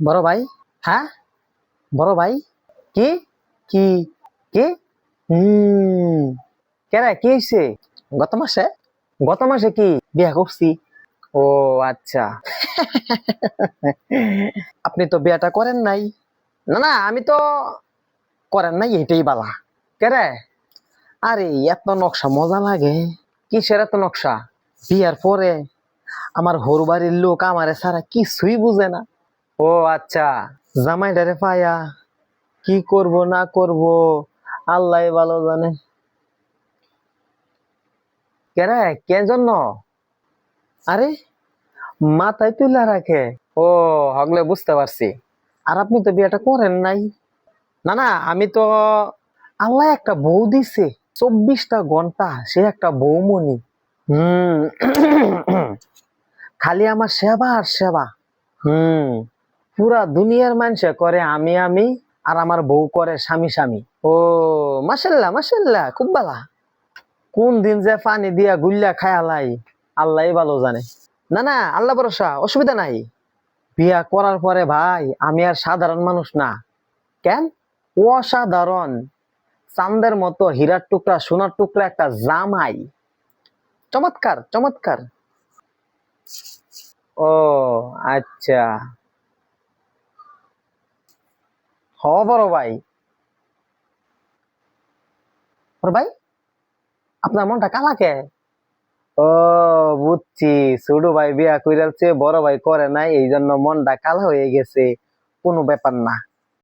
বড় ভাই। হ্যাঁ, বড় ভাই। কি কি কি? হুম। কেরে কি হয়েছে? গত মাসে? গত মাসে কি বিয়া করছি? ও আচ্ছা। আপনি তো বিয়াটা করেন নাই। না না, আমি তো করেন নাই, এটাই বালা। কেরে? আরে এত নকশা মজা লাগে। কিসের এত নকশা? বিয়ার পরে আমার হোর বাড়ির লোক আমারে ছাড়া কিছুই বুঝে না। ও আচ্ছা। জামাইটারে পায়া কি করব না করব আল্লাহ ভালো জানে। কেরে কে জন্য? আরে মাথায় তুলে রাখে। ও, হগলে বুঝতে পারছি। আর আপনি তো বিয়েটা করেন নাই। না না, আমি তো আল্লাহ একটা বউ দিছে, 24টা ঘন্টা সে একটা বৌমনি। হুম। খালি আমার সেবা আর সেবা। হুম। পুরা দুনিয়ার মানুষে করে আমি আমি, আর আমার বউ করে স্বামী স্বামী। ও মাশাল্লাহ মাশাল্লাহ, খুব ভালা। কোন দিন যে পানি দিয়া গুল্লা খায়ালাই আল্লাহ ভালো জানে। না না, আল্লাহ ভরসা, অসুবিধা নাই। বিয়া করার পরে ভাই আমি আর সাধারণ মানুষ না। কেন? অসাধারণ। চাঁদের মতো হীরার টুকরা সোনার টুকরা একটা জামাই। চমৎকার চমৎকার। ও আচ্ছা। হ বড় ভাই। বড় ভাই, আপনার মনটা কালাকে? ও বুঝছি। ছোট ভাই বিয়া কইরালছে, বড় ভাই করে নাই, এই জন্য মনটা কালা হয়ে গেছে। কোনো ব্যাপার না।